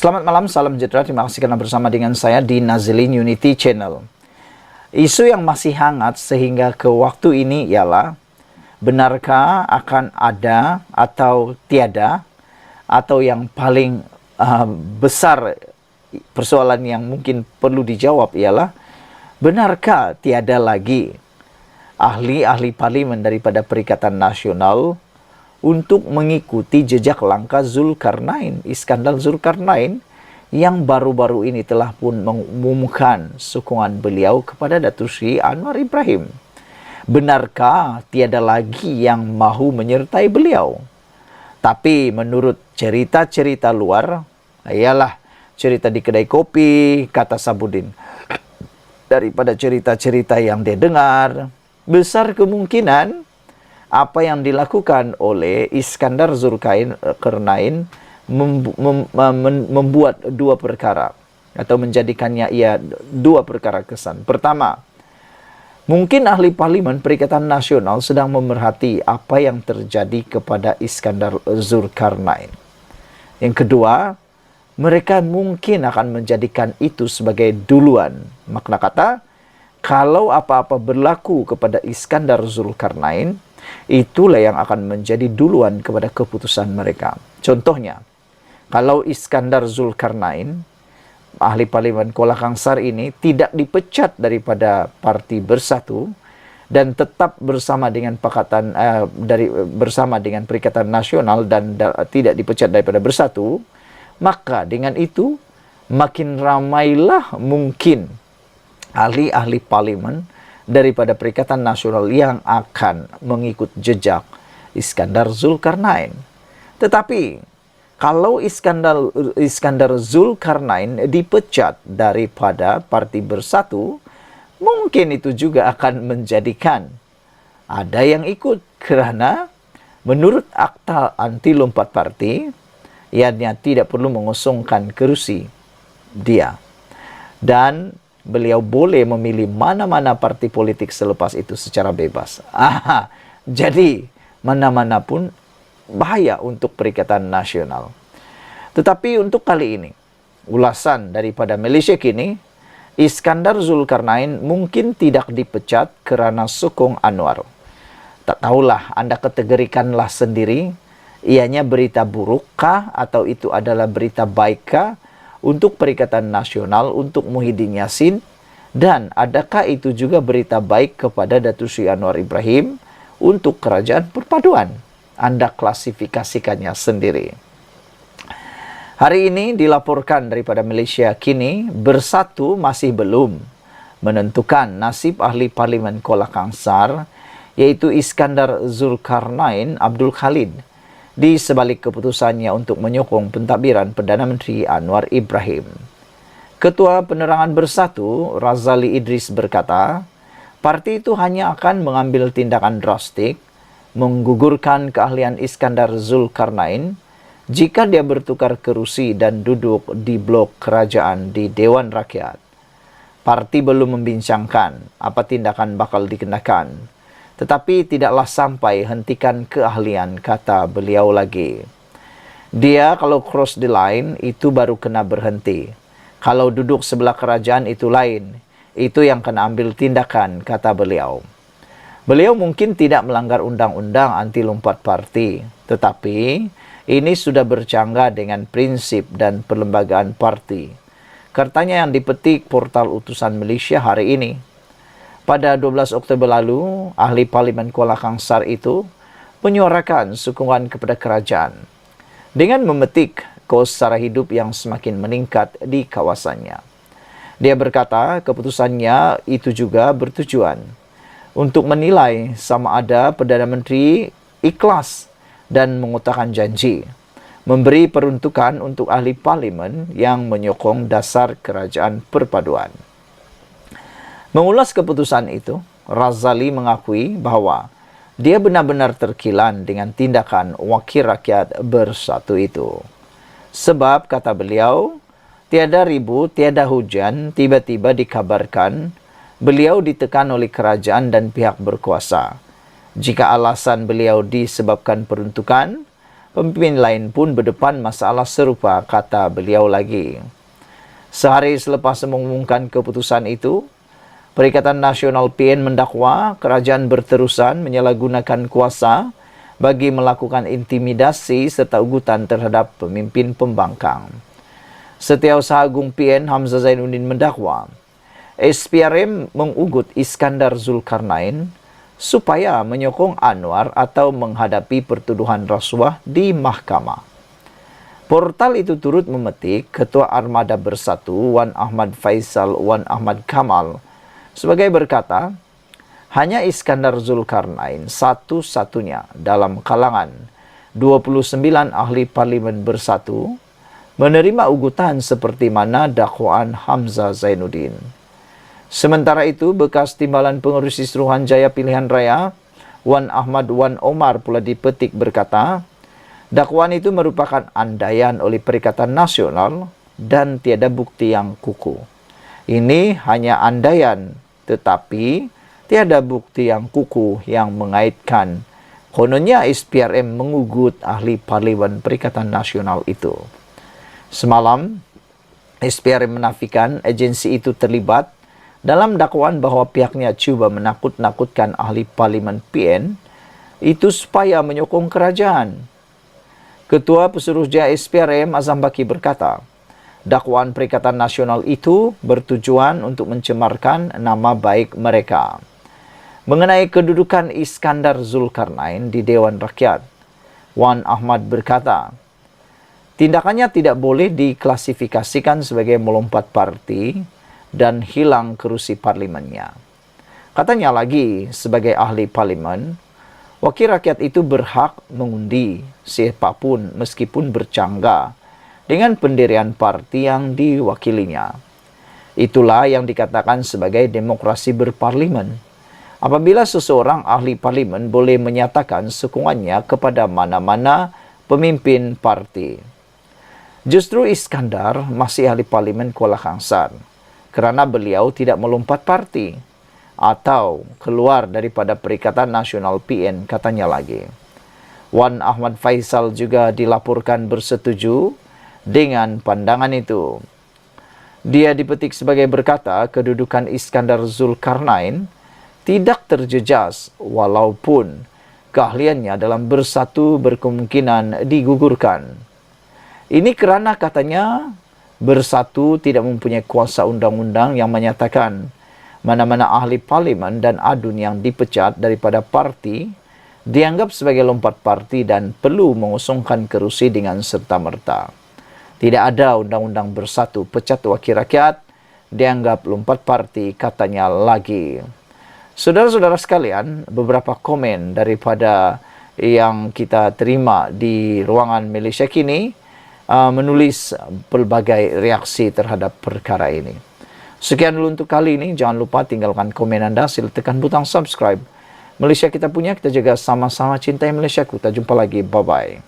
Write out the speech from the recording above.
Selamat malam, salam sejahtera. Terima kasih karena bersama dengan saya di Nazilin Unity Channel. Isu yang masih hangat sehingga ke waktu ini ialah benarkah akan ada atau tiada, atau yang paling besar persoalan yang mungkin perlu dijawab ialah benarkah tiada lagi ahli-ahli parlimen daripada Perikatan Nasional untuk mengikuti jejak langkah Zulkarnain, Iskandar Zulkarnain, yang baru-baru ini telah pun mengumumkan sokongan beliau kepada Datuk Seri Anwar Ibrahim. Benarkah tiada lagi yang mahu menyertai beliau? Tapi menurut cerita-cerita luar, ialah cerita di kedai kopi, kata Sabudin, daripada cerita-cerita yang dia dengar, besar kemungkinan apa yang dilakukan oleh Iskandar Zulkarnain membuat dua perkara, atau menjadikannya ia dua perkara kesan. Pertama, mungkin ahli parlimen Perikatan Nasional sedang memerhati apa yang terjadi kepada Iskandar Zulkarnain. Yang kedua, mereka mungkin akan menjadikan itu sebagai duluan. Makna kata, kalau apa-apa berlaku kepada Iskandar Zulkarnain, itulah yang akan menjadi duluan kepada keputusan mereka. Contohnya, kalau Iskandar Zulkarnain, ahli parlimen Kuala Kangsar ini, tidak dipecat daripada Parti Bersatu dan tetap bersama dengan bersama dengan Perikatan Nasional dan tidak dipecat daripada Bersatu, maka dengan itu makin ramailah mungkin ahli-ahli parlimen daripada Perikatan Nasional yang akan mengikut jejak Iskandar Zulkarnain. Tetapi kalau Iskandar Zulkarnain dipecat daripada Parti Bersatu, mungkin itu juga akan menjadikan ada yang ikut, kerana menurut Akta Anti Lompat Parti, ianya tidak perlu mengosongkan kerusi dia, dan beliau boleh memilih mana-mana parti politik selepas itu secara bebas. Jadi mana-mana pun bahaya untuk Perikatan Nasional. Tetapi untuk kali ini, ulasan daripada Malaysia kini, Iskandar Zulkarnain mungkin tidak dipecat kerana sokong Anwar. Tak tahulah, anda kategorikanlah sendiri, ianya berita burukkah atau itu adalah berita baikkah untuk Perikatan Nasional, untuk Muhyiddin Yassin, dan adakah itu juga berita baik kepada Datuk Seri Anwar Ibrahim untuk Kerajaan Perpaduan? Anda klasifikasikannya sendiri. Hari ini dilaporkan daripada Malaysia kini, Bersatu masih belum menentukan nasib ahli parlimen Kuala Kangsar, iaitu Iskandar Zulkarnain Abdul Khalid, di sebalik keputusannya untuk menyokong pentadbiran Perdana Menteri Anwar Ibrahim. Ketua Penerangan Bersatu, Razali Idris, berkata, parti itu hanya akan mengambil tindakan drastik, menggugurkan keahlian Iskandar Zulkarnain jika dia bertukar kerusi dan duduk di blok kerajaan di Dewan Rakyat. Parti belum membincangkan apa tindakan bakal dikenakan, tetapi tidaklah sampai hentikan keahlian, kata beliau lagi. Dia kalau cross the line, itu baru kena berhenti. Kalau duduk sebelah kerajaan itu lain. Itu yang kena ambil tindakan, kata beliau. Beliau mungkin tidak melanggar undang-undang anti lompat parti, tetapi ini sudah bercanggah dengan prinsip dan perlembagaan parti. Katanya yang dipetik portal Utusan Malaysia hari ini. Pada 12 Oktober lalu, ahli parlimen Kuala Kangsar itu menyuarakan sokongan kepada kerajaan dengan memetik kos sara hidup yang semakin meningkat di kawasannya. Dia berkata keputusannya itu juga bertujuan untuk menilai sama ada Perdana Menteri ikhlas dan mengutarakan janji memberi peruntukan untuk ahli parlimen yang menyokong dasar kerajaan perpaduan. Mengulas keputusan itu, Razali mengakui bahawa dia benar-benar terkilan dengan tindakan Wakil Rakyat Bersatu itu. Sebab, kata beliau, tiada ribut, tiada hujan, tiba-tiba dikabarkan beliau ditekan oleh kerajaan dan pihak berkuasa. Jika alasan beliau disebabkan peruntukan, Pemimpin lain pun berdepan masalah serupa, kata beliau lagi. Sehari selepas mengumumkan keputusan itu, Perikatan Nasional PN mendakwa kerajaan berterusan menyalahgunakan kuasa bagi melakukan intimidasi serta ugutan terhadap pemimpin pembangkang. Setiausaha Agung PN Hamzah Zainuddin mendakwa SPRM mengugut Iskandar Zulkarnain supaya menyokong Anwar atau menghadapi pertuduhan rasuah di mahkamah. Portal itu turut memetik Ketua Armada Bersatu Wan Ahmad Faisal Wan Ahmad Kamal sebagai berkata, hanya Iskandar Zulkarnain satu-satunya dalam kalangan 29 ahli parlimen bersatu menerima ugutan seperti mana dakwaan Hamzah Zainuddin. Sementara itu, bekas timbalan pengurus Suruhanjaya Pilihan Raya, Wan Ahmad Wan Omar pula dipetik berkata, dakwaan itu merupakan andaian oleh Perikatan Nasional dan tiada bukti yang kukuh. Ini hanya andaian, tetapi tiada bukti yang kukuh yang mengaitkan. Kononnya SPRM mengugut ahli parlimen Perikatan Nasional itu. Semalam, SPRM menafikan agensi itu terlibat dalam dakwaan bahwa pihaknya cuba menakut-nakutkan ahli parlimen PN itu supaya menyokong kerajaan. Ketua Pesuruhjaya SPRM Azam Baki berkata, dakwaan Perikatan Nasional itu bertujuan untuk mencemarkan nama baik mereka. Mengenai kedudukan Iskandar Zulkarnain di Dewan Rakyat, Wan Ahmad berkata, tindakannya tidak boleh diklasifikasikan sebagai melompat parti dan hilang kerusi parlimennya. Katanya lagi, sebagai ahli parlimen, wakil rakyat itu berhak mengundi siapapun meskipun bercanggah dengan pendirian parti yang diwakilinya. Itulah yang dikatakan sebagai demokrasi berparlimen. Apabila seseorang ahli parlimen boleh menyatakan sokongannya kepada mana-mana pemimpin parti. Justru Iskandar masih ahli parlimen Kuala Kangsar kerana beliau tidak melompat parti atau keluar daripada Perikatan Nasional PN, katanya lagi. Wan Ahmad Faisal juga dilaporkan bersetuju dengan pandangan itu. Dia dipetik sebagai berkata, kedudukan Iskandar Zulkarnain tidak terjejas walaupun keahliannya dalam bersatu berkemungkinan digugurkan. Ini kerana katanya bersatu tidak mempunyai kuasa undang-undang yang menyatakan mana-mana ahli parlimen dan adun yang dipecat daripada parti dianggap sebagai lompat parti dan perlu mengosongkan kerusi dengan serta-merta. Tidak ada undang-undang bersatu pecat wakil rakyat dianggap lompat parti, katanya lagi. Saudara-saudara sekalian, beberapa komen daripada yang kita terima di ruangan Malaysia Kini menulis pelbagai reaksi terhadap perkara ini. Sekian dulu untuk kali ini. Jangan lupa tinggalkan komen anda. Sila tekan butang subscribe. Malaysia kita punya, kita jaga sama-sama cintai Malaysia. Kita jumpa lagi. Bye-bye.